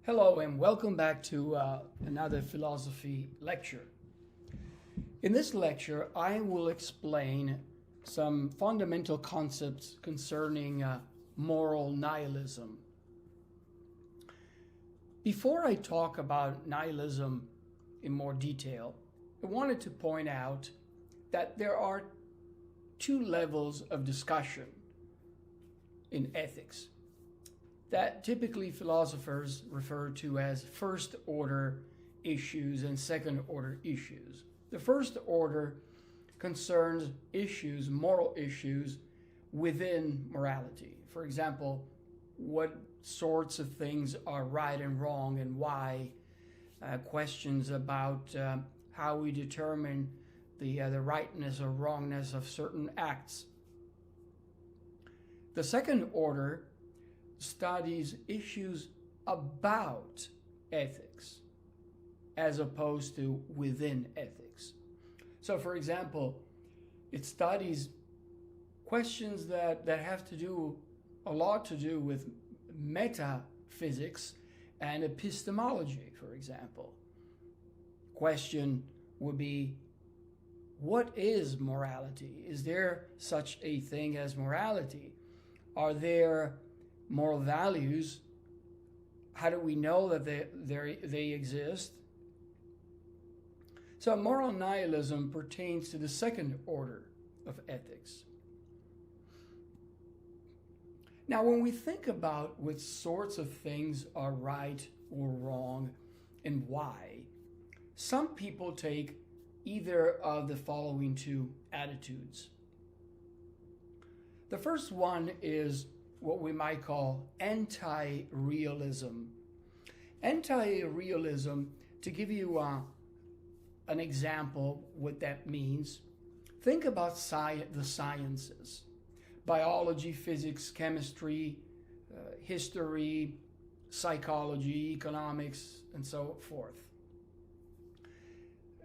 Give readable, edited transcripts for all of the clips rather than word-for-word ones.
Hello and welcome back to another philosophy lecture. In this lecture, I will explain some fundamental concepts concerning moral nihilism. Before I talk about nihilism in more detail, I wanted to point out that there are two levels of discussion in ethics that typically philosophers refer to as first order issues and second order issues. The first order concerns issues, moral issues within morality. For example, what sorts of things are right and wrong and why, questions about how we determine the rightness or wrongness of certain acts. The second order studies issues about ethics as opposed to within ethics. So, for example, it studies questions that have to do a lot to do with metaphysics and epistemology, for example. Question would be, what is morality? Is there such a thing as morality? Are there moral values? How do we know that they exist? So moral nihilism pertains to the second order of ethics. Now, when we think about what sorts of things are right or wrong and why, some people take either of the following two attitudes. The first one is what we might call anti-realism. Anti-realism, to give you an example what that means, think about the sciences: biology, physics, chemistry, history, psychology, economics, and so forth.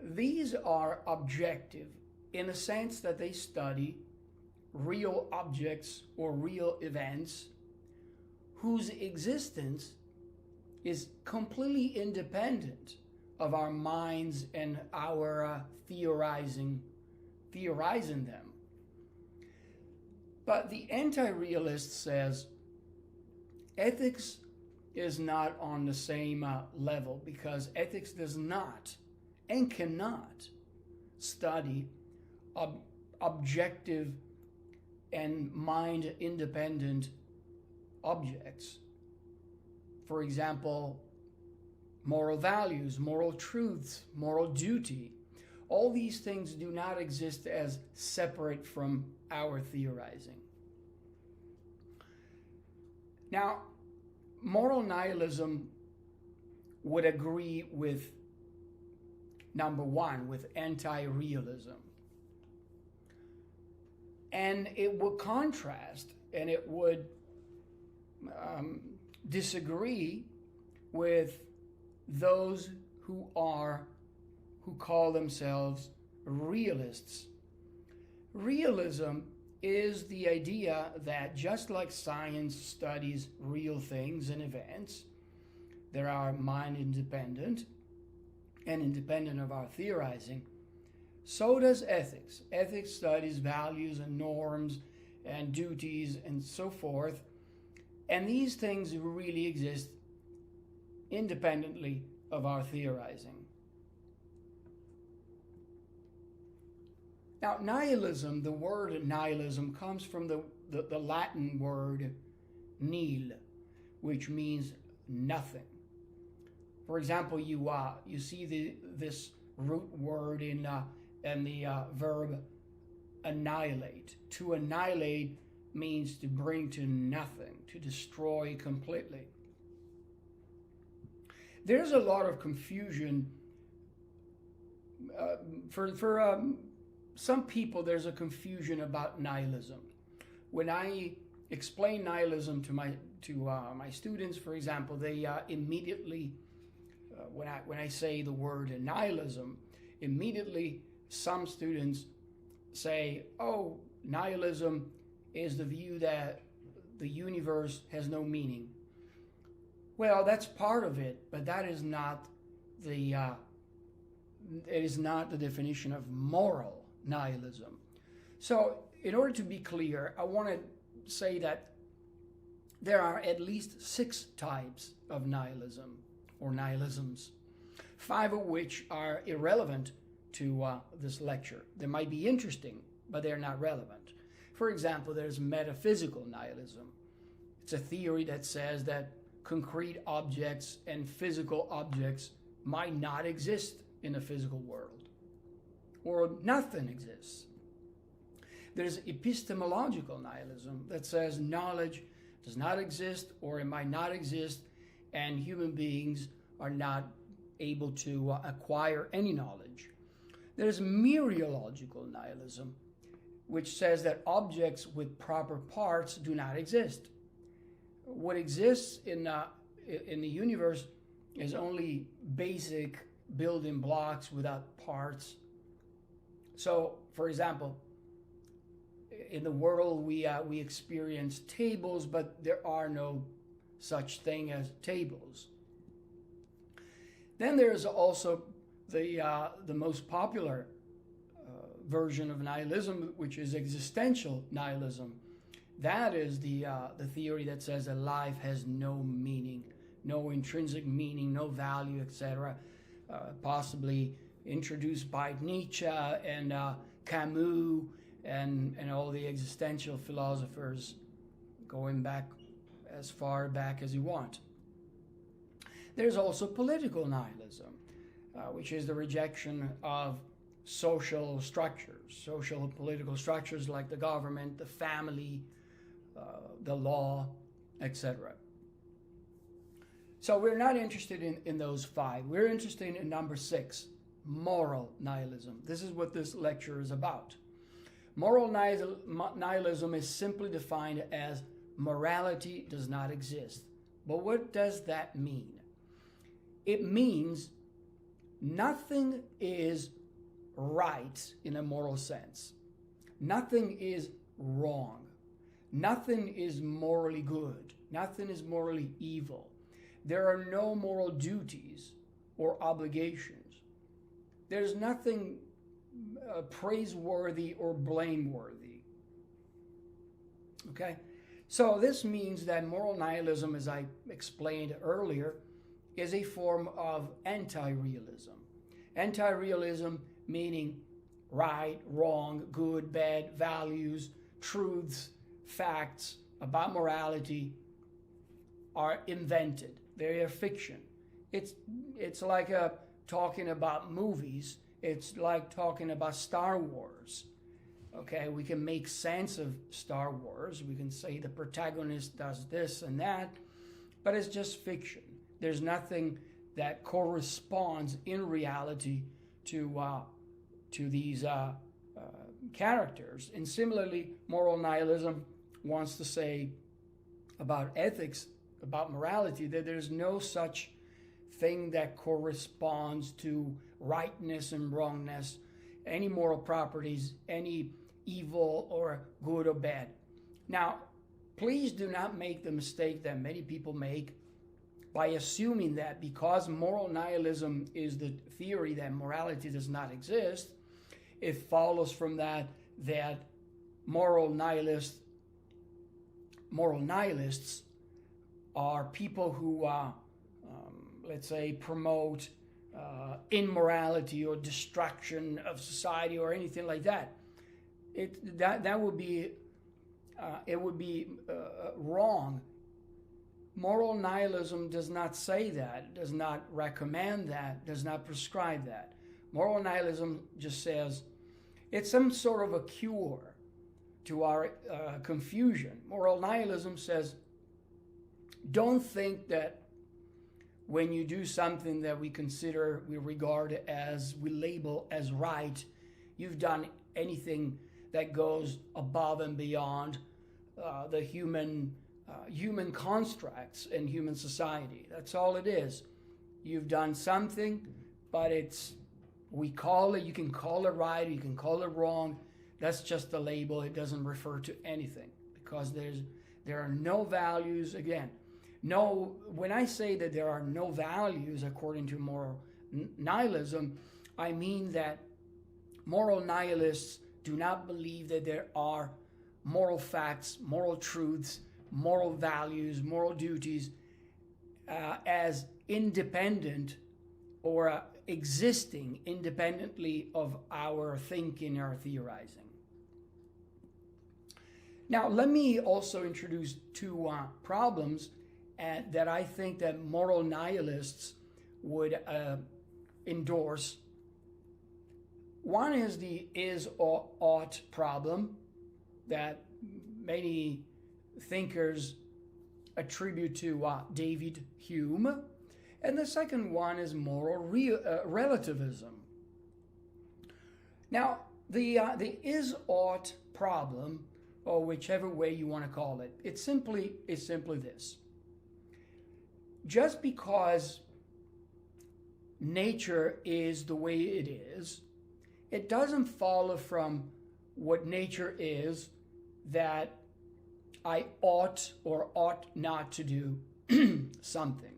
These are objective in the sense that they study real objects or real events whose existence is completely independent of our minds and our theorizing them. But the anti-realist says ethics is not on the same level, because ethics does not and cannot study objective and mind-independent objects. For example, moral values, moral truths, moral duty. All these things do not exist as separate from our theorizing. Now, moral nihilism would agree with number one, with anti-realism. And it would contrast and it would disagree with those who call themselves realists. Realism is the idea that just like science studies real things and events that are mind independent and independent of our theorizing, so does ethics. Ethics studies values and norms and duties and so forth. And these things really exist independently of our theorizing. Now, nihilism, the word nihilism comes from the Latin word nihil, which means nothing. For example, you see this root word in the verb annihilate. To annihilate means to bring to nothing, to destroy completely. There's a lot of confusion for some people. There's a confusion about nihilism. When I explain nihilism to my students, for example, they immediately, when I say the word nihilism, immediately some students say, "Oh, nihilism is the view that the universe has no meaning." Well, that's part of it, but that is not the it is not the definition of moral nihilism. So, in order to be clear, I want to say that there are at least 6 types of nihilism or nihilisms, 5 of which are irrelevant to this lecture. They might be interesting, but they're not relevant. For example, there's metaphysical nihilism. It's a theory that says that concrete objects and physical objects might not exist in a physical world, or nothing exists. There's epistemological nihilism that says knowledge does not exist, or it might not exist, and human beings are not able to acquire any knowledge. There's mereological nihilism, which says that objects with proper parts do not exist. What exists in the universe is only basic building blocks without parts. So, for example, in the world we experience tables, but there are no such thing as tables. Then there's also the most popular version of nihilism, which is existential nihilism. That is the theory that says that life has no meaning, no intrinsic meaning, no value, etc. Possibly introduced by Nietzsche and Camus and all the existential philosophers, going back as far back as you want. There's also political nihilism, which is the rejection of social structures, social and political structures like the government, the family, the law, etc. So we're not interested in those 5. We're interested in number 6, moral nihilism. This is what this lecture is about. Moral nihilism is simply defined as morality does not exist. But what does that mean? It means nothing is right in a moral sense. Nothing is wrong. Nothing is morally good. Nothing is morally evil. There are no moral duties or obligations. There's nothing praiseworthy or blameworthy. Okay? So this means that moral nihilism, as I explained earlier, is a form of anti-realism. Anti-realism meaning right, wrong, good, bad, values, truths, facts about morality are invented. They are fiction. It's like talking about movies. It's like talking about Star Wars. Okay, we can make sense of Star Wars. We can say the protagonist does this and that, but it's just fiction. There's nothing that corresponds in reality to these characters. And similarly, moral nihilism wants to say about ethics, about morality, that there's no such thing that corresponds to rightness and wrongness, any moral properties, any evil or good or bad. Now, please do not make the mistake that many people make by assuming that because moral nihilism is the theory that morality does not exist, it follows from that moral nihilists are people who, let's say, promote immorality or destruction of society or anything like that. That would be wrong. Moral nihilism does not say that, does not recommend that, does not prescribe that. Moral nihilism just says it's some sort of a cure to our confusion. Moral nihilism says, don't think that when you do something that we regard as, we label as right, you've done anything that goes above and beyond the human constructs in human society. That's all it is. You've done something, but you can call it right, you can call it wrong. That's just a label. It doesn't refer to anything because there are no values. Again, no, when I say that there are no values according to moral nihilism, I mean that moral nihilists do not believe that there are moral facts, moral truths, moral values, moral duties as independent or existing independently of our thinking or theorizing. Now, let me also introduce two problems that I think that moral nihilists would endorse. One is the is or ought problem that many thinkers attribute to David Hume. And the second one is moral relativism. Now, the is ought problem, or whichever way you want to call it, it's simply this. Just because nature is the way it is, it doesn't follow from what nature is that I ought or ought not to do something.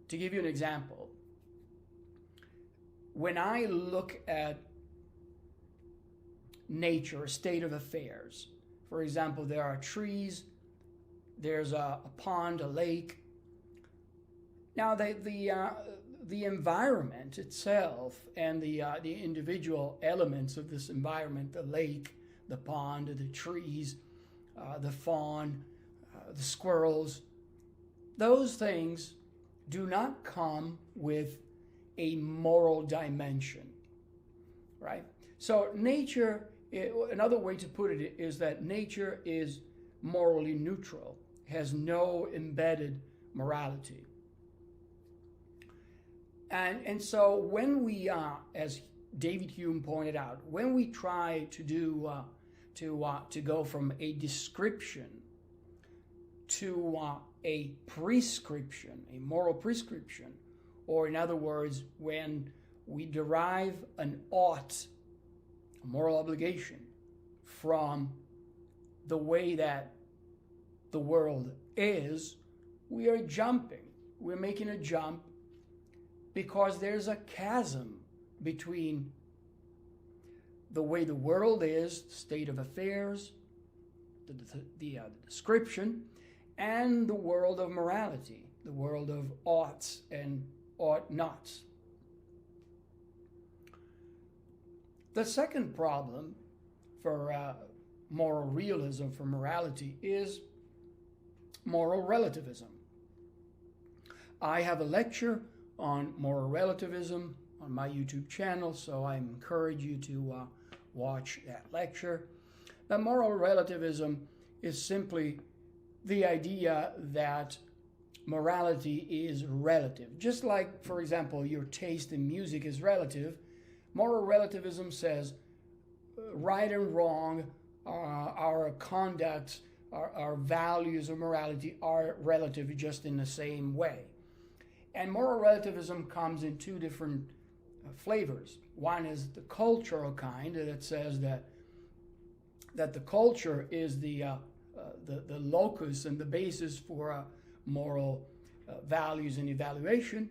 To give you an example, when I look at nature, a state of affairs, for example, there are trees, there's a pond, a lake. Now, the environment itself and the individual elements of this environment, the lake, the pond, the trees, the fawn, the squirrels, those things do not come with a moral dimension, right? So nature, another way to put it is that nature is morally neutral, has no embedded morality. And so when we, as David Hume pointed out, when we try to do to go from a description to a prescription, a moral prescription, or in other words, when we derive an ought, a moral obligation, from the way that the world is, we are jumping. We're making a jump because there's a chasm between the way the world is, the state of affairs, the description, and the world of morality, the world of oughts and ought nots. The second problem for moral realism, for morality, is moral relativism. I have a lecture on moral relativism on my YouTube channel, so I encourage you to watch that lecture. Now, moral relativism is simply the idea that morality is relative. Just like, for example, your taste in music is relative, moral relativism says right and wrong, our conduct, our values of morality are relative just in the same way. And moral relativism comes in two different flavors. One is the cultural kind that says that the culture is the locus and the basis for moral values and evaluation,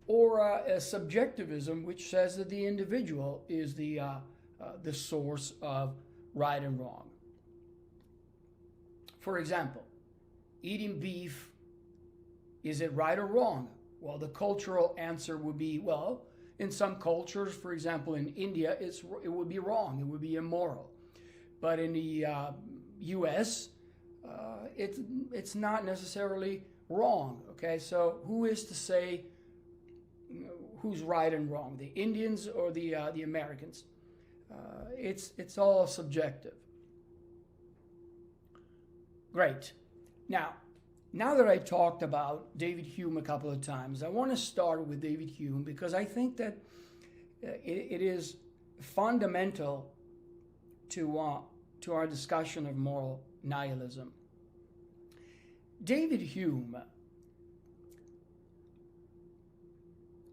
or a subjectivism, which says that the individual is the source of right and wrong. For example, eating beef, is it right or wrong? Well, the cultural answer would be, well, in some cultures, for example, in India, it would be wrong. It would be immoral. But in the U.S., it's not necessarily wrong. Okay, so who is to say who's right and wrong? The Indians or the Americans? It's all subjective. Great. Now that I talked about David Hume a couple of times, I want to start with David Hume because I think that it is fundamental to our discussion of moral nihilism. David Hume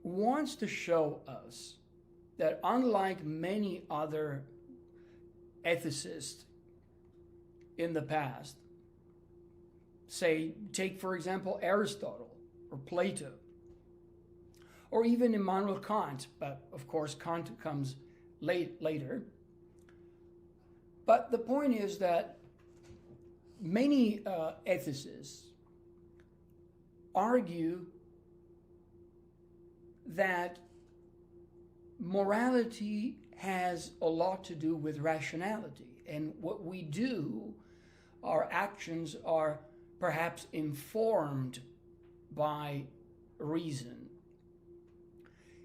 wants to show us that unlike many other ethicists in the past, Say, take for example Aristotle or Plato, or even Immanuel Kant, but of course Kant comes later. But the point is that many ethicists argue that morality has a lot to do with rationality, and what we do, our actions, are perhaps informed by reason.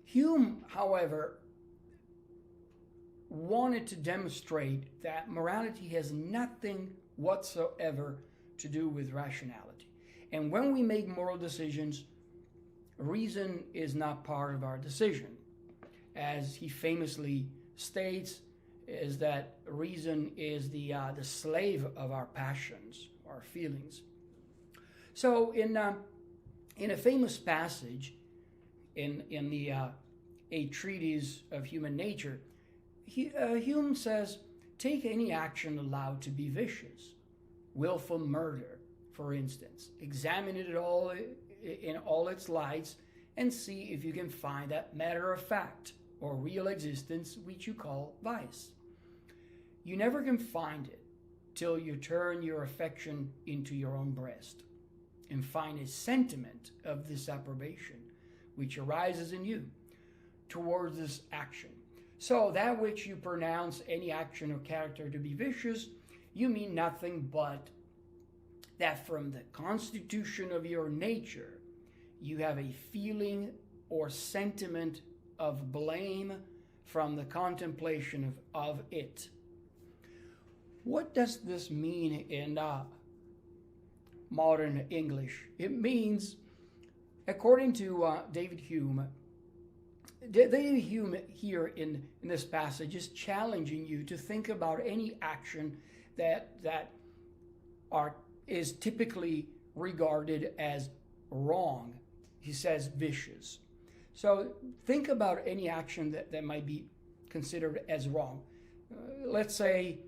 Hume, however, wanted to demonstrate that morality has nothing whatsoever to do with rationality. And when we make moral decisions, reason is not part of our decision. As he famously states, is that reason is the slave of our passions, our feelings. So in a famous passage in the A Treatise of Human Nature, Hume says, take any action allowed to be vicious. Willful murder, for instance. Examine it all in all its lights and see if you can find that matter of fact or real existence which you call vice. You never can find it till you turn your affection into your own breast and find a sentiment of disapprobation which arises in you towards this action. So that which you pronounce any action or character to be vicious, you mean nothing but that from the constitution of your nature, you have a feeling or sentiment of blame from the contemplation of it. What does this mean in modern English? It means, according to David Hume here in this passage is challenging you to think about any action that is typically regarded as wrong. He says vicious. So think about any action that might be considered as wrong. Let's say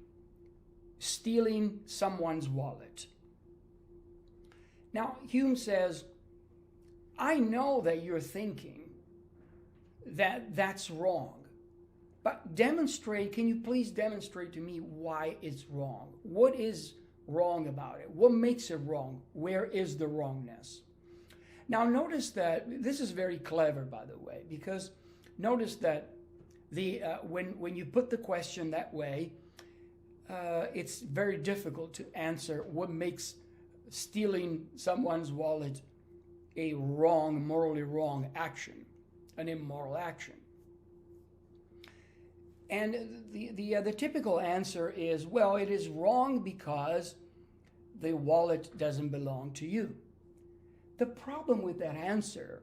stealing someone's wallet. Now, Hume says, I know that you're thinking that that's wrong, but can you please demonstrate to me why it's wrong? What is wrong about it? What makes it wrong? Where is the wrongness? Now notice that this is very clever, by the way, because notice that when you put the question that way, it's very difficult to answer what makes stealing someone's wallet a wrong, morally wrong action, an immoral action. And the typical answer is, well, it is wrong because the wallet doesn't belong to you. The problem with that answer,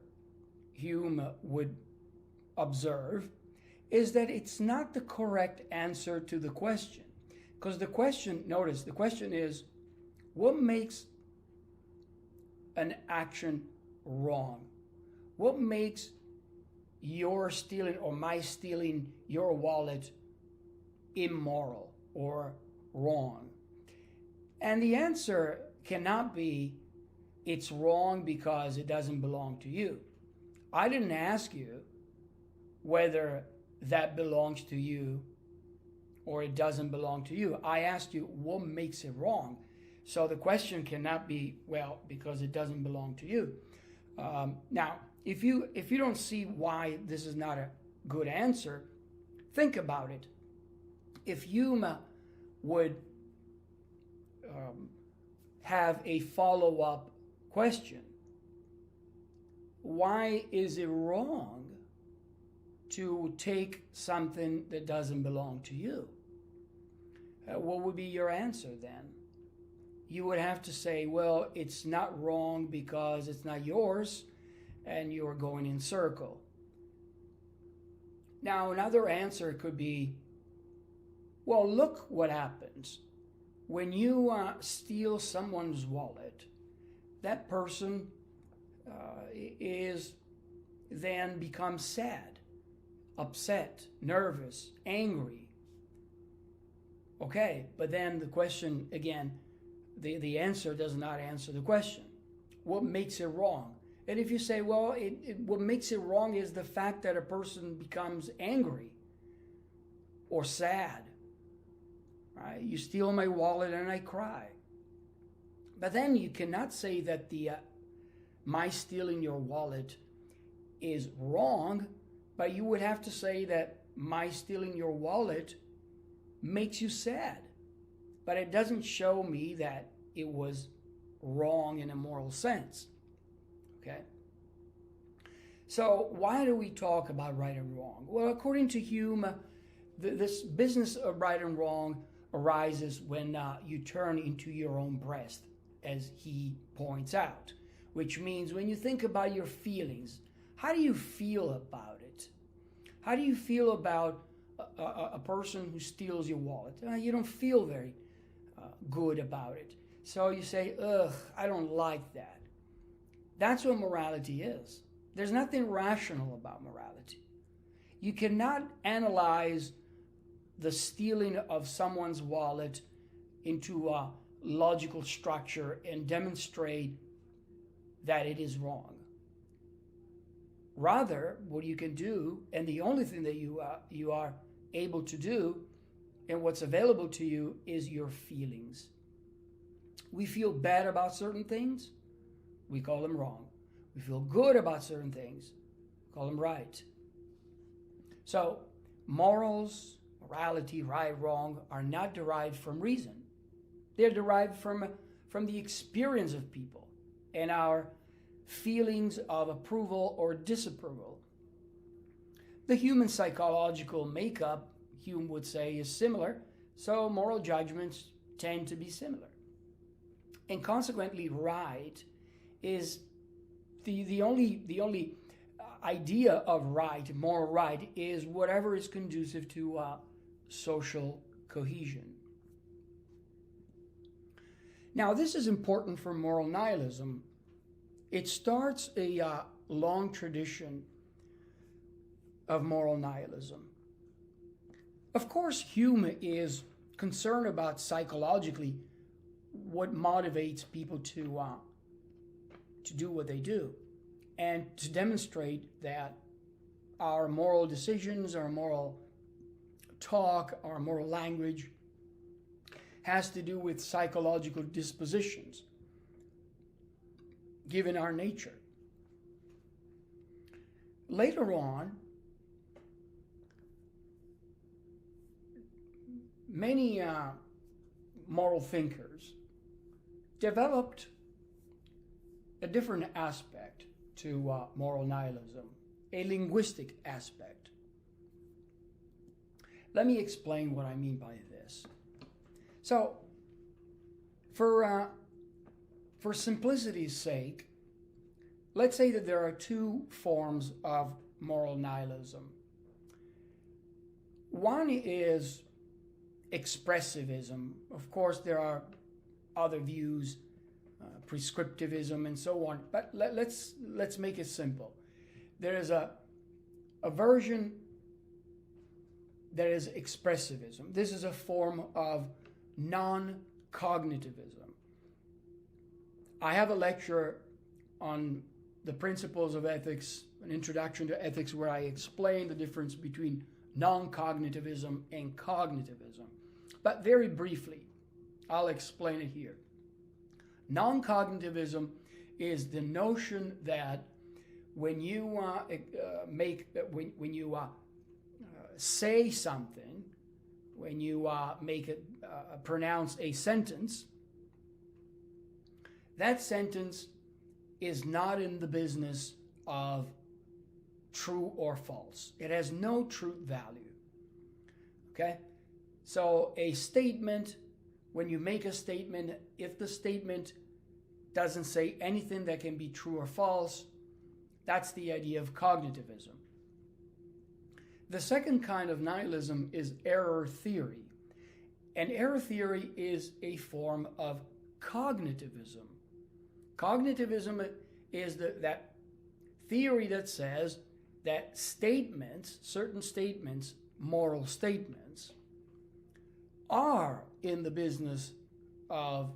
Hume would observe, is that it's not the correct answer to the question. Because the question, notice, the question is, what makes an action wrong? What makes your stealing or my stealing your wallet immoral or wrong? And the answer cannot be, it's wrong because it doesn't belong to you. I didn't ask you whether that belongs to you or it doesn't belong to you. I asked you what makes it wrong. So the question cannot be, well, because it doesn't belong to you. Now, if you don't see why this is not a good answer, think about it. If Hume would have a follow-up question, why is it wrong to take something that doesn't belong to you? What would be your answer then? You would have to say, well, it's not wrong because it's not yours, and you're going in circle. Now, another answer could be, well, look what happens. When you steal someone's wallet, that person then becomes sad, upset, nervous, angry. Okay, but then the question again, the answer does not answer the question. What makes it wrong? And if you say, well, what makes it wrong is the fact that a person becomes angry or sad, right? You steal my wallet and I cry. But then you cannot say that my stealing your wallet is wrong, but you would have to say that my stealing your wallet makes you sad. But it doesn't show me that it was wrong in a moral sense. Okay? So why do we talk about right and wrong? Well, according to Hume, this business of right and wrong arises when you turn into your own breast, as he points out, which means when you think about your feelings, how do you feel about it? How do you feel about a person who steals your wallet? You don't feel very good about it. So you say, ugh, I don't like that. That's what morality is. There's nothing rational about morality. You cannot analyze the stealing of someone's wallet into a logical structure and demonstrate that it is wrong. Rather, what you can do, and the only thing that you are able to do, and what's available to you, is your feelings. We feel bad about certain things, we call them wrong. We feel good about certain things, we call them right. So, morals, morality, right, wrong, are not derived from reason. They're derived from the experience of people and our feelings of approval or disapproval. The human psychological makeup, Hume would say, is similar, so moral judgments tend to be similar. And consequently, right is the only idea of right, moral right, is whatever is conducive to social cohesion. Now, this is important for moral nihilism. It starts a long tradition of moral nihilism. Of course, Hume is concerned about psychologically what motivates people to do what they do, and to demonstrate that our moral decisions, our moral talk, our moral language has to do with psychological dispositions given our nature. Later on, many moral thinkers developed a different aspect to moral nihilism, a linguistic aspect. Let me explain what I mean by this. So, for simplicity's sake, let's say that there are two forms of moral nihilism. One is expressivism. Of course, there are other views, prescriptivism and so on, but let's make it simple. There is a version that is expressivism. This is a form of non-cognitivism. I have a lecture on the principles of ethics, an introduction to ethics, where I explain the difference between non-cognitivism and cognitivism. But very briefly, I'll explain it here. Non-cognitivism is the notion that when you say something, when you pronounce a sentence, that sentence is not in the business of true or false. It has no truth value. Okay? So a statement, when you make a statement, if the statement doesn't say anything that can be true or false, that's the idea of cognitivism. The second kind of nihilism is error theory. And error theory is a form of cognitivism. Cognitivism is that theory that says that statements, certain statements, moral statements, are in the business of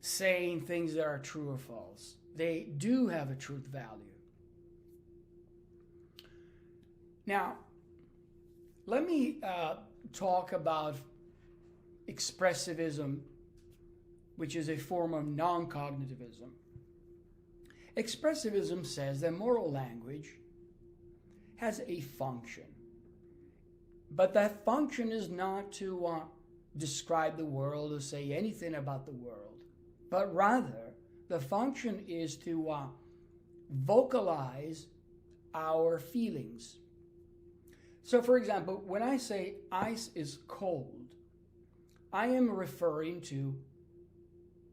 saying things that are true or false. They do have a truth value. Now, let me talk about expressivism, which is a form of non-cognitivism. Expressivism says that moral language has a function, but that function is not to describe the world or say anything about the world, but rather the function is to vocalize our feelings. So, for example, when I say ice is cold, I am referring to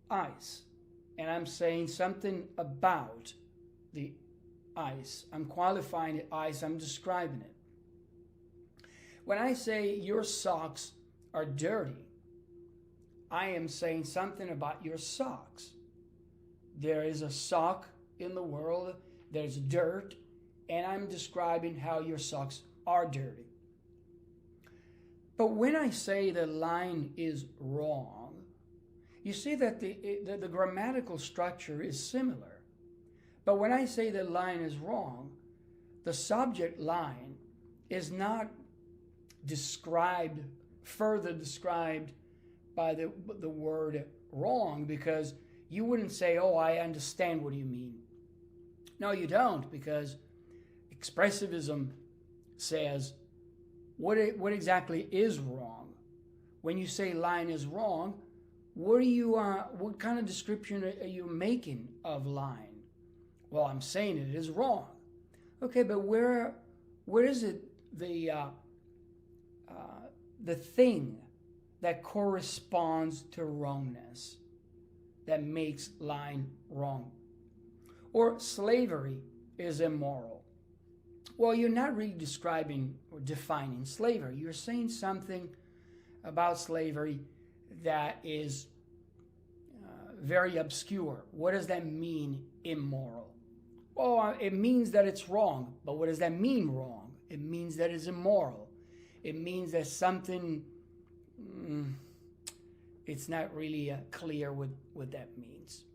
ice, and I'm saying something about the ice. I'm qualifying the ice, I'm describing it. When I say your socks are dirty, I am saying something about your socks. There is a sock in the world, there's dirt, and I'm describing how your socks are dirty. But when I say the line is wrong, you see that the grammatical structure is similar. But when I say the line is wrong, the subject line is not further described by the word wrong, because you wouldn't say, oh, I understand what you mean. No, you don't, because expressivism says what exactly is wrong. When you say line is wrong, what kind of description are you making of line? Well, I'm saying it is wrong. Okay, but where is it the thing that corresponds to wrongness that makes line wrong? Or slavery is immoral. Well, you're not really describing or defining slavery. You're saying something about slavery that is very obscure. What does that mean, immoral? Well, it means that it's wrong. But what does that mean, wrong? It means that it's immoral. It means that something, it's not really clear what that means.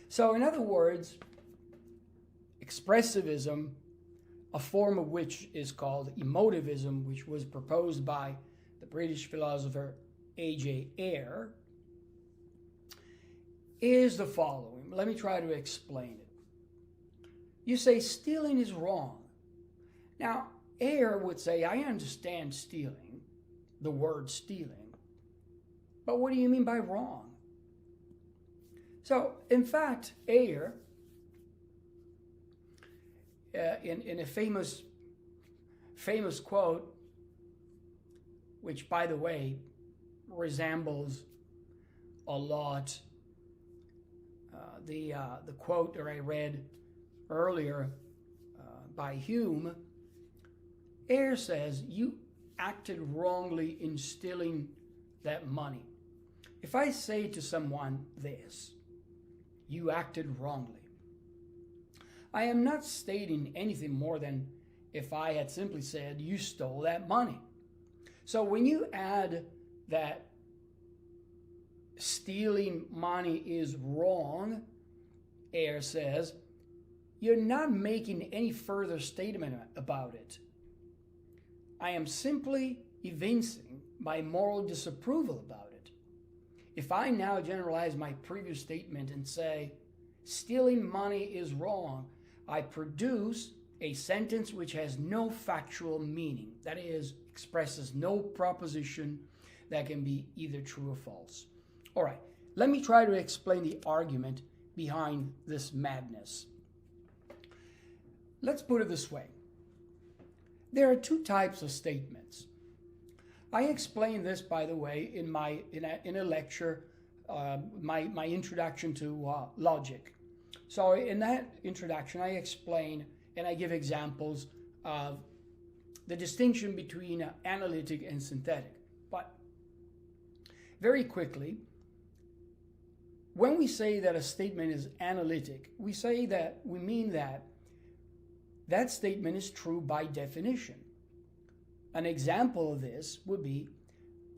So in other words, expressivism, a form of which is called emotivism, which was proposed by the British philosopher A.J. Ayer, is the following. Let me try to explain it. You say stealing is wrong. Now, Ayer would say, I understand stealing, the word stealing, but what do you mean by wrong? So, in fact, Ayer, in a famous quote, which, by the way, resembles a lot the quote that I read earlier by Hume. Ayer says, you acted wrongly in stealing that money. If I say to someone this, you acted wrongly, I am not stating anything more than if I had simply said, you stole that money. So when you add that stealing money is wrong, Ayer says, you're not making any further statement about it. I am simply evincing my moral disapproval about it. If I now generalize my previous statement and say, stealing money is wrong, I produce a sentence which has no factual meaning. That is, expresses no proposition that can be either true or false. All right, let me try to explain the argument behind this madness. Let's put it this way. There are two types of statements. I explained this, by the way, in a lecture, my introduction to logic. So in that introduction, I explain and I give examples of the distinction between analytic and synthetic. But very quickly, when we say that a statement is analytic, we mean that that statement is true by definition. An example of this would be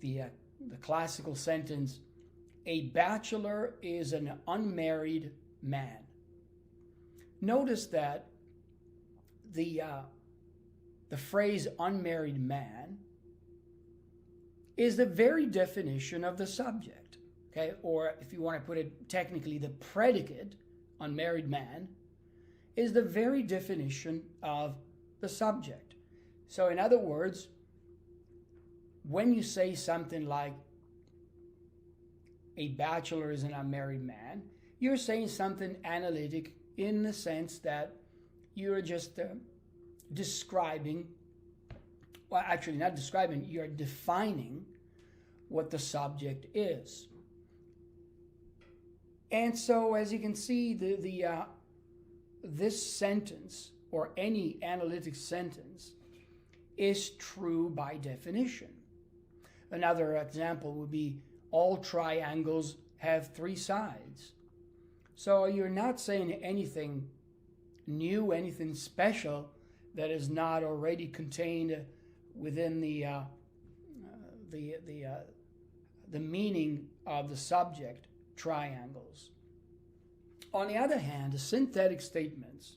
the classical sentence, a bachelor is an unmarried man. Notice that the phrase unmarried man is the very definition of the subject, okay? Or if you want to put it technically, the predicate, unmarried man, is the very definition of the subject. So in other words, when you say something like a bachelor is an unmarried man, you're saying something analytic in the sense that you're just describing, well, actually not describing, you're defining what the subject is. And so, as you can see, this sentence, or any analytic sentence, is true by definition. Another example would be all triangles have three sides. So you're not saying anything new, anything special that is not already contained within the meaning of the subject, triangles. On the other hand, the synthetic statements,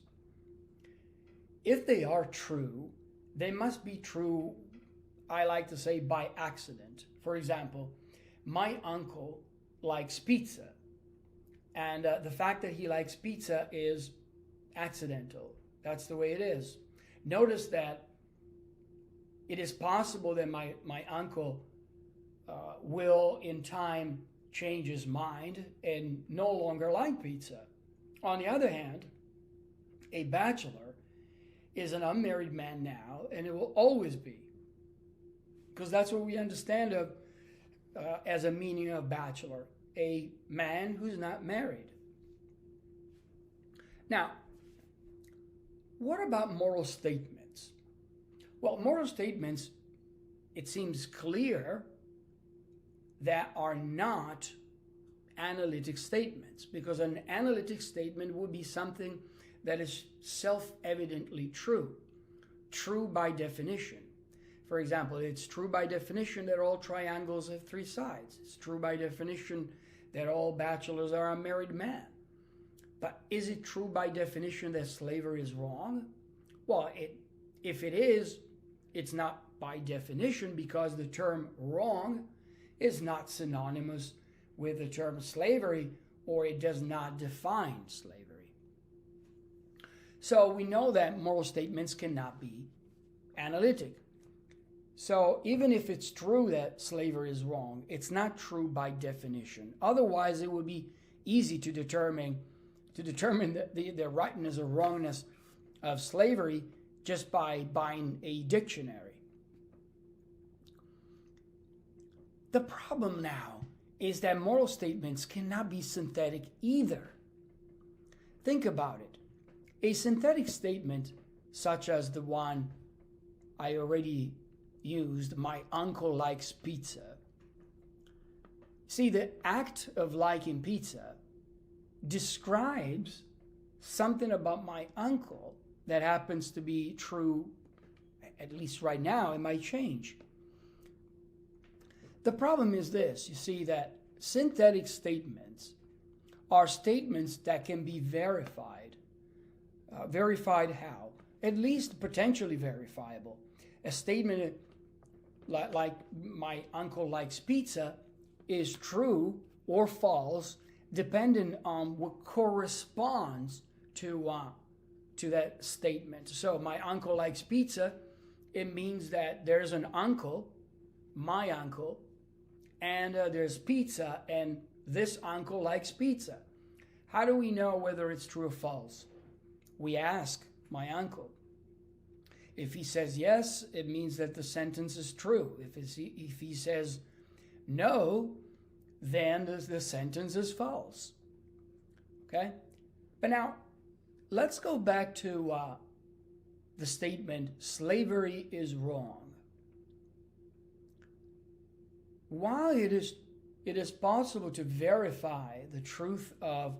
if they are true, they must be true, I like to say, by accident. For example, my uncle likes pizza, and the fact that he likes pizza is accidental. That's the way it is. Notice that it is possible that my uncle will in time change his mind and no longer like pizza. On the other hand, a bachelor is an unmarried man now, and it will always be, because that's what we understand of as a meaning of bachelor, a man who's not married. Now, what about moral statements? Well, moral statements, it seems clear, that are not analytic statements, because an analytic statement would be something that is self-evidently true by definition. For example, it's true by definition that all triangles have three sides. It's true by definition that all bachelors are unmarried men. But is it true by definition that slavery is wrong? Well, if it is, it's not by definition, because the term wrong is not synonymous with the term slavery, or it does not define slavery. So we know that moral statements cannot be analytic. So even if it's true that slavery is wrong, it's not true by definition. Otherwise, it would be easy to determine the rightness or wrongness of slavery just by buying a dictionary. The problem now is that moral statements cannot be synthetic either. Think about it. A synthetic statement, such as the one I already used, my uncle likes pizza. See, the act of liking pizza describes something about my uncle that happens to be true, at least right now. It might change. The problem is this, you see, that synthetic statements are statements that can be verified. Verified how? At least potentially verifiable. A statement like my uncle likes pizza is true or false, depending on what corresponds to that statement. So my uncle likes pizza, it means that there's an uncle, my uncle, and there's pizza, and this uncle likes pizza. How do we know whether it's true or false? We ask my uncle. If he says yes, it means that the sentence is true. If he says no, then the sentence is false. Okay? But now, let's go back to the statement, slavery is wrong. While it is possible to verify the truth of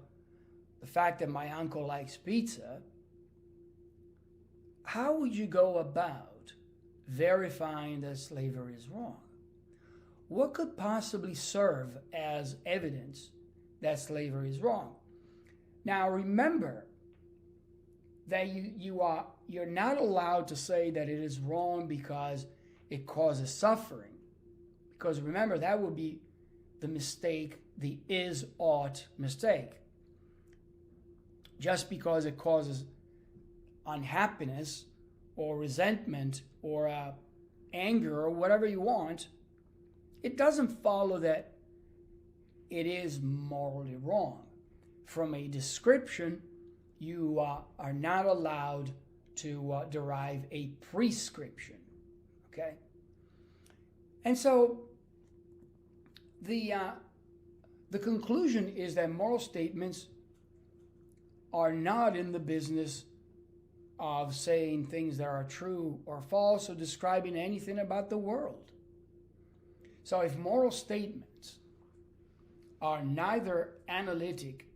the fact that my uncle likes pizza, how would you go about verifying that slavery is wrong? what could possibly serve as evidence that slavery is wrong? Now remember that you're not allowed to say that it is wrong because it causes suffering. Because remember, that would be the mistake, the is-ought mistake. Just because it causes unhappiness or resentment or anger or whatever you want, it doesn't follow that it is morally wrong. From a description, you are not allowed to derive a prescription. Okay? And so the conclusion is that moral statements are not in the business of saying things that are true or false or describing anything about the world. So if moral statements are neither analytic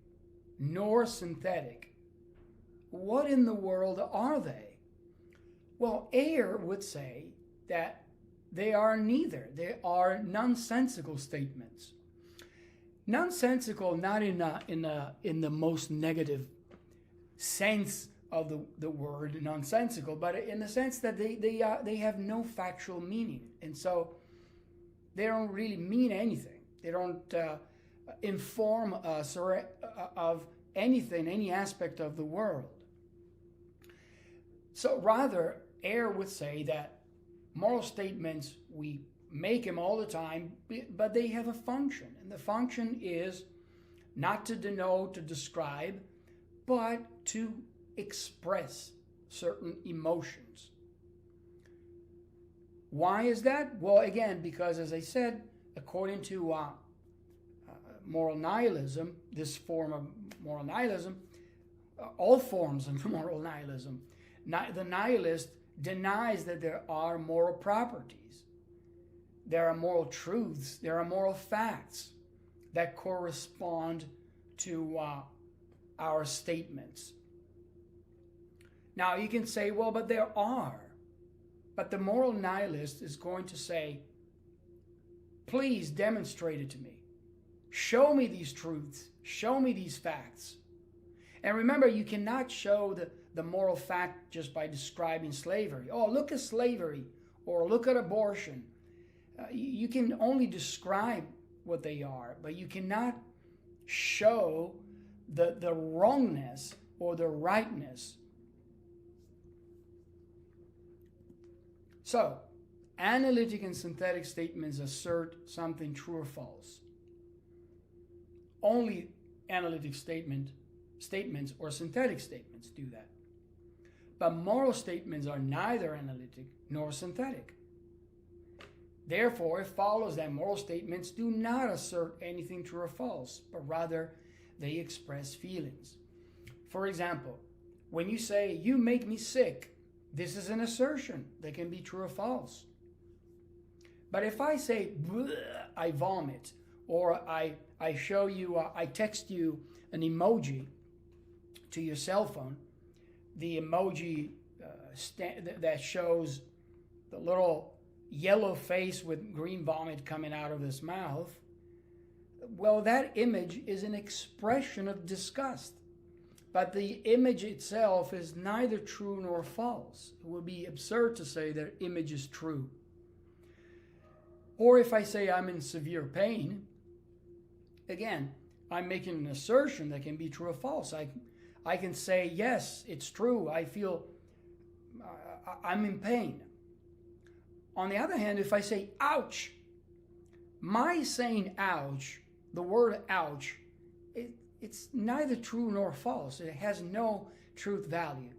nor synthetic, what in the world are they? Well, Ayer would say that they are neither. They are nonsensical statements. Nonsensical, not in the most negative sense of the word nonsensical, but in the sense that they have no factual meaning, and so they don't really mean anything. They don't inform us or of anything, any aspect of the world. So rather, Ayer would say that moral statements, we make them all the time, but they have a function, and the function is not to denote, to describe, but to express certain emotions. Why is that? Well, again, because as I said, according to moral nihilism, this form of moral nihilism, all forms of moral nihilism, the nihilist denies that there are moral properties, there are moral truths, there are moral facts that correspond to our statements. Now you can say, well, but there are. But the moral nihilist is going to say, please demonstrate it to me. Show me these truths. Show me these facts. And remember, you cannot show the moral fact just by describing slavery. Oh, look at slavery, or look at abortion. You can only describe what they are, but you cannot show the wrongness or the rightness. So, analytic and synthetic statements assert something true or false. Only analytic statements or synthetic statements do that. But moral statements are neither analytic nor synthetic. Therefore, it follows that moral statements do not assert anything true or false, but rather they express feelings. For example, when you say, "You make me sick," this is an assertion that can be true or false. But if I say, "I vomit," or I show you, I text you an emoji to your cell phone, the emoji that shows the little yellow face with green vomit coming out of his mouth, well, that image is an expression of disgust. But the image itself is neither true nor false. It would be absurd to say that image is true. Or if I say I'm in severe pain, again, I'm making an assertion that can be true or false. I can say, yes, it's true. I feel I'm in pain. On the other hand, if I say, ouch, my saying ouch, the word ouch, it's neither true nor false. It has no truth value.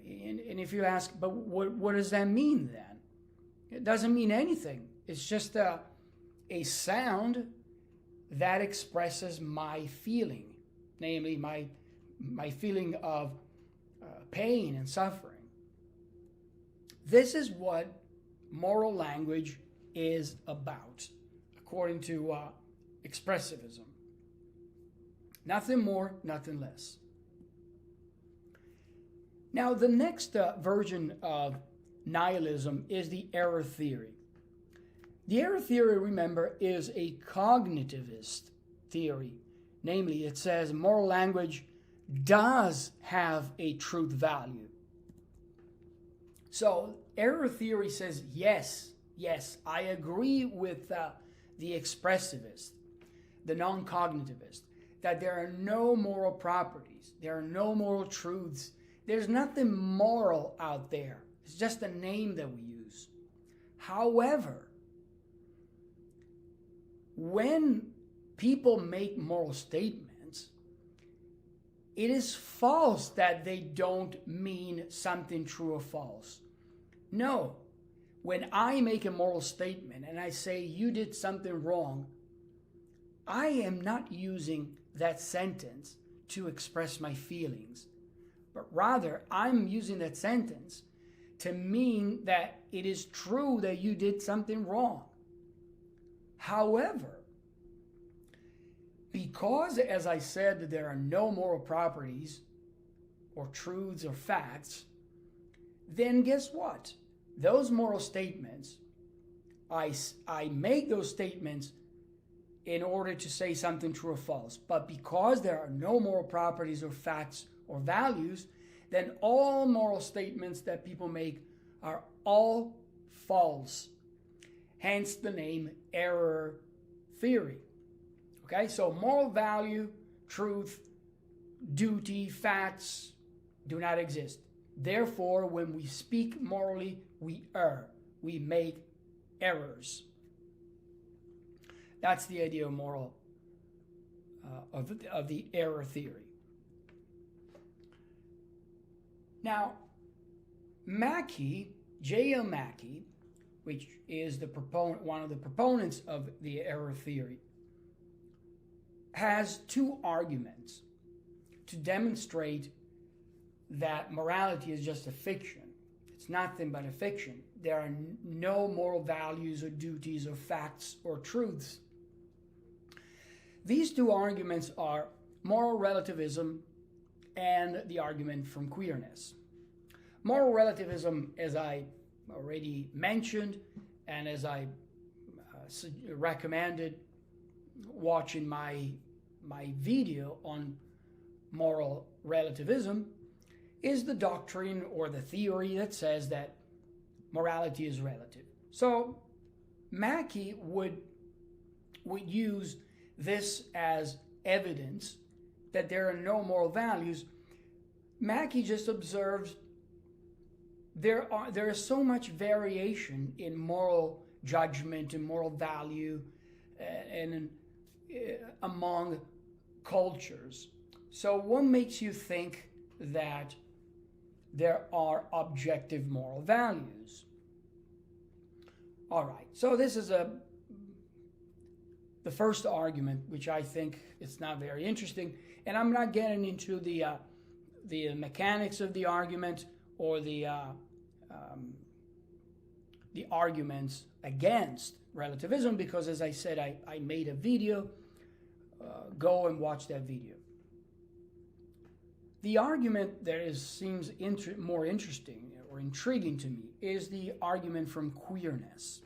And if you ask, but what does that mean then? It doesn't mean anything. It's just a sound that expresses my feeling, namely my feeling of pain and suffering. This is what moral language is about, according to expressivism. Nothing more, nothing less. Now, the next version of nihilism is the error theory. The error theory, remember, is a cognitivist theory. Namely, it says moral language does have a truth value. So error theory says, yes, I agree with the expressivist, the non-cognitivist, that there are no moral properties, there are no moral truths, there's nothing moral out there. It's just a name that we use. However, when people make moral statements, it is false that they don't mean something true or false. No. When I make a moral statement and I say you did something wrong, I am not using that sentence to express my feelings, but rather I'm using that sentence to mean that it is true that you did something wrong. However, because, as I said, there are no moral properties or truths or facts, then guess what? Those moral statements, I make those statements in order to say something true or false. But because there are no moral properties or facts or values, then all moral statements that people make are all false. Hence the name error theory. Okay, so moral value, truth, duty, facts do not exist. Therefore, when we speak morally, we err. We make errors. That's the idea of moral, of the error theory. Now, Mackey, J.L. Mackey, which is one of the proponents of the error theory, has two arguments to demonstrate that morality is just a fiction. It's nothing but a fiction. There are no moral values or duties or facts or truths. These two arguments are moral relativism and the argument from queerness. Moral relativism, as I already mentioned, and as I recommended watching my video on moral relativism, is the doctrine or the theory that says that morality is relative. So Mackey would use this as evidence that there are no moral values. Mackey just observes there is so much variation in moral judgment and moral value and among cultures. So what makes you think that there are objective moral values? All right, so this is the first argument, which I think it's not very interesting, and I'm not getting into the mechanics of the argument or the arguments against relativism, because, as I said, I made a video. Go and watch that video. The argument that seems more interesting or intriguing to me is the argument from queerness.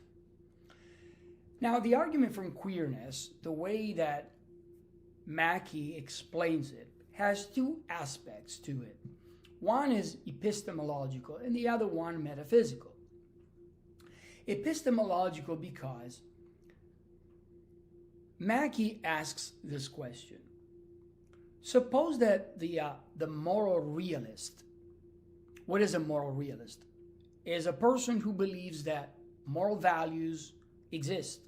Now, the argument from queerness, the way that Mackey explains it, has two aspects to it. One is epistemological and the other one metaphysical. Epistemological because Mackey asks this question. Suppose that the moral realist, what is a moral realist? Is a person who believes that moral values exist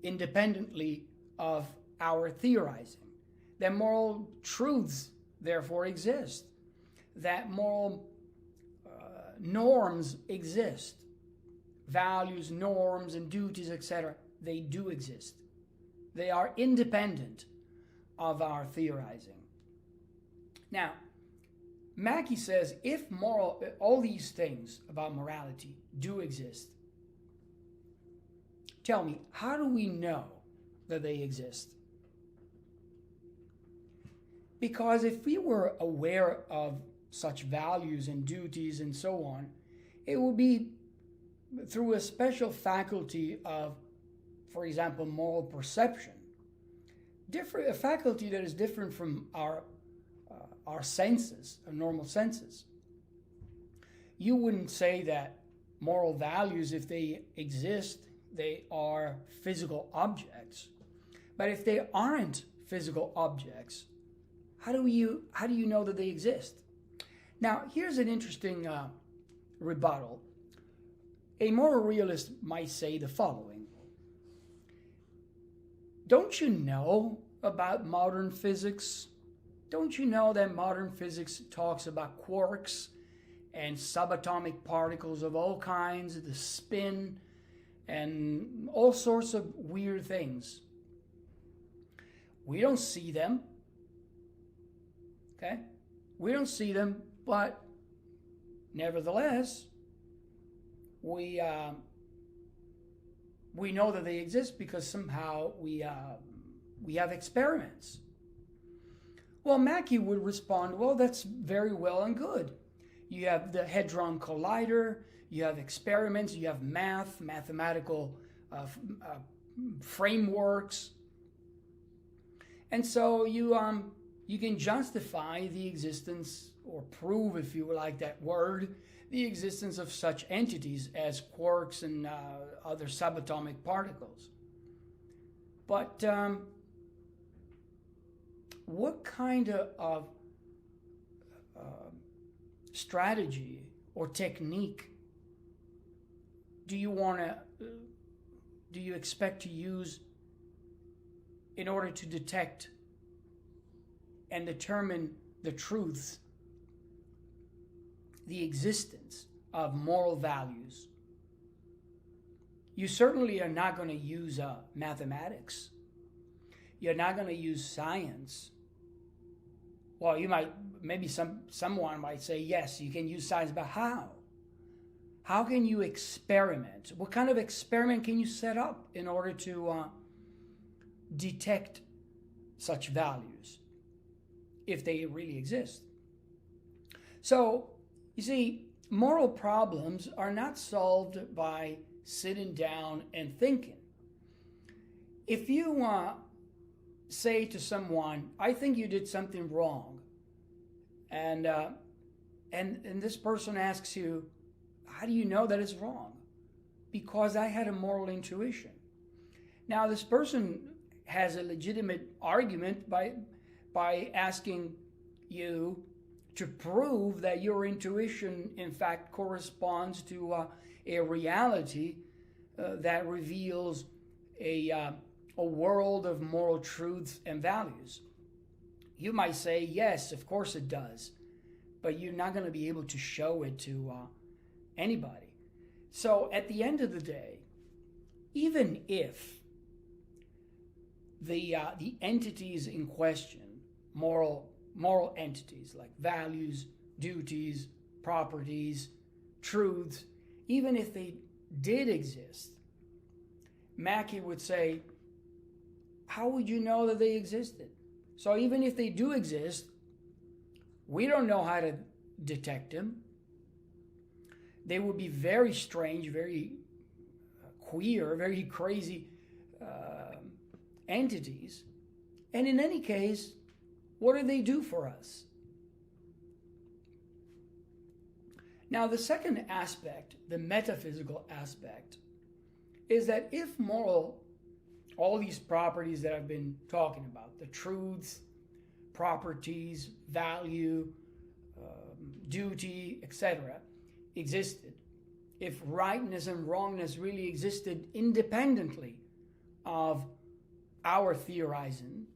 independently of our theorizing, that moral truths therefore exist, that moral norms exist, values, norms, and duties, etc. They do exist. They are independent of our theorizing. Now, Mackey says if all these things about morality do exist, tell me, how do we know that they exist? Because if we were aware of such values and duties and so on, it would be through a special faculty of, for example, moral perception, a faculty that is different from our senses, our normal senses. You wouldn't say that moral values, if they exist, they are physical objects. But if they aren't physical objects, how do you know that they exist? Now, here's an interesting rebuttal. A moral realist might say the following: don't you know about modern physics? Don't you know that modern physics talks about quarks and subatomic particles of all kinds, the spin, and all sorts of weird things? We don't see them, okay? We don't see them, but nevertheless, we know that they exist because somehow we have experiments. Well, Mackey would respond, well, that's very well and good. You have the Hadron Collider, you have experiments, you have mathematical frameworks. And so you can justify the existence, or prove, if you like that word, the existence of such entities as quarks and other subatomic particles. But what kind of strategy or technique do you expect to use in order to detect and determine the truths, the existence of moral values? You certainly are not going to use mathematics. You're not going to use science. Well, you might, maybe someone might say, yes, you can use science, but how? How can you experiment? What kind of experiment can you set up in order to detect such values, if they really exist? So, you see, moral problems are not solved by sitting down and thinking. If you say to someone, I think you did something wrong, and this person asks you, how do you know that it's wrong? Because I had a moral intuition. Now, this person has a legitimate argument by asking you to prove that your intuition, in fact, corresponds to a reality that reveals a world of moral truths and values. You might say, yes, of course it does, but you're not going to be able to show it to anybody. So at the end of the day, even if the entities in question, moral entities like values, duties, properties, truths, even if they did exist, Mackey would say, how would you know that they existed? So even if they do exist, we don't know how to detect them. They would be very strange, very queer, very crazy entities. And in any case, what do they do for us? Now, the second aspect, the metaphysical aspect, is that if all these properties that I've been talking about, the truths, properties, value, duty, etc., existed, if rightness and wrongness really existed independently of our theorizing,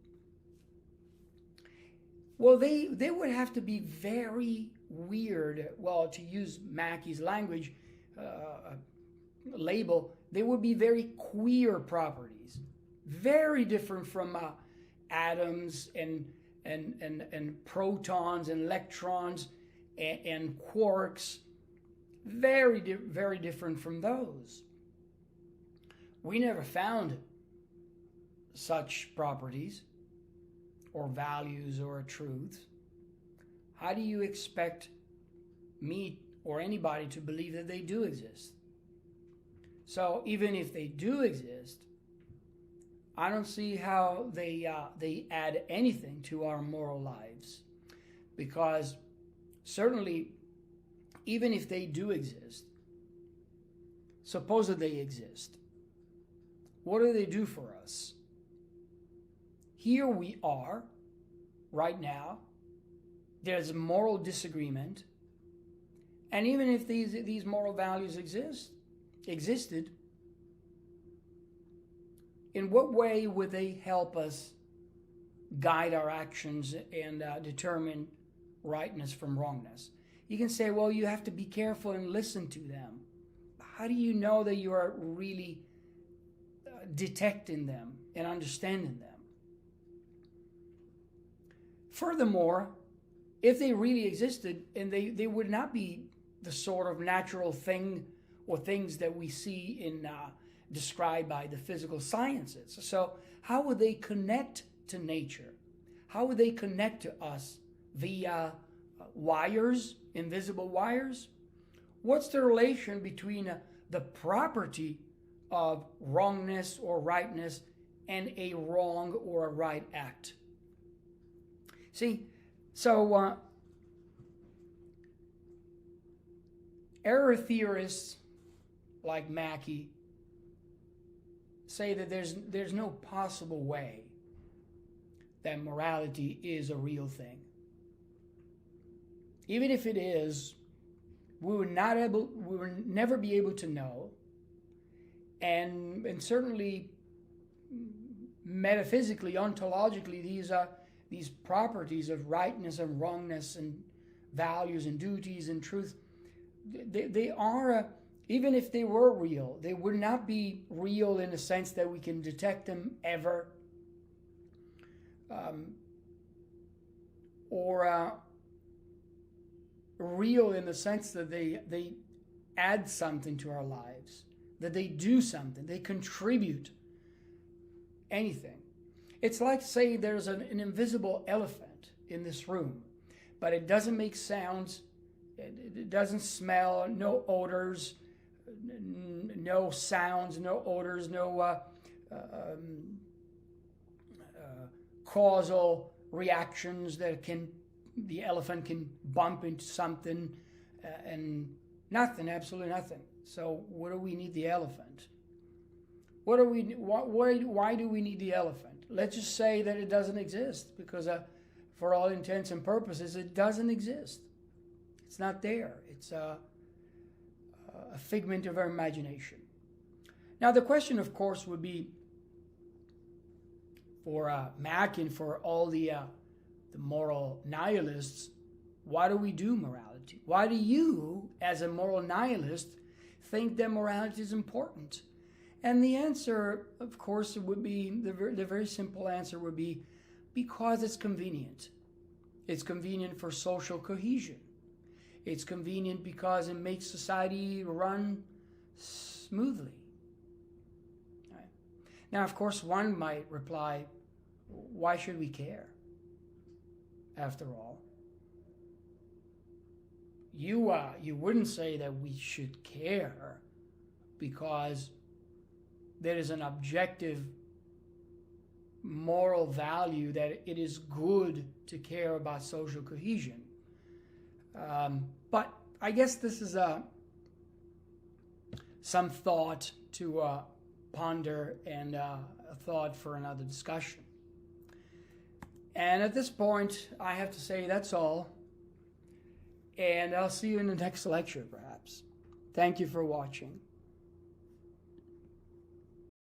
well, they would have to be very weird. Well, to use Mackey's language label, they would be very queer properties, very different from atoms and protons and electrons and quarks, very different from those. We never found such properties or values or truths. How do you expect me or anybody to believe that they do exist? So even if they do exist, I don't see how they add anything to our moral lives. Because certainly, even if they do exist, suppose that they exist, what do they do for us? Here we are, right now. There's a moral disagreement. And even if these moral values existed, in what way would they help us guide our actions and determine rightness from wrongness? You can say, well, you have to be careful and listen to them. How do you know that you are really detecting them and understanding them? Furthermore, if they really existed, and they would not be the sort of natural thing or things that we see in described by the physical sciences. So how would they connect to nature? How would they connect to us via wires, invisible wires? What's the relation between the property of wrongness or rightness and a wrong or a right act? See, so error theorists like Mackey say that there's no possible way that morality is a real thing. Even if it is, we would never be able to know, and certainly metaphysically, ontologically, these properties of rightness and wrongness and values and duties and truth, they are, even if they were real, they would not be real in the sense that we can detect them ever, or real in the sense that they add something to our lives, that they do something, they contribute anything. It's like, say, there's an invisible elephant in this room, but it doesn't make sounds, it doesn't smell, no odors, no sounds, no odors, no causal reactions that the elephant can bump into something, and nothing, absolutely nothing. So what do we need the elephant? Why do we need the elephant? Let's just say that it doesn't exist, because for all intents and purposes, it doesn't exist. It's not there. It's a figment of our imagination. Now, the question, of course, would be for Mack and for all the moral nihilists, why do we do morality? Why do you, as a moral nihilist, think that morality is important? And the answer, of course, would be, the very simple answer would be, because it's convenient. It's convenient for social cohesion. It's convenient because it makes society run smoothly. Right? Now, of course, one might reply, why should we care? After all, you wouldn't say that we should care because there is an objective moral value that it is good to care about social cohesion. But I guess this is some thought to ponder and a thought for another discussion. And at this point, I have to say that's all. And I'll see you in the next lecture, perhaps. Thank you for watching.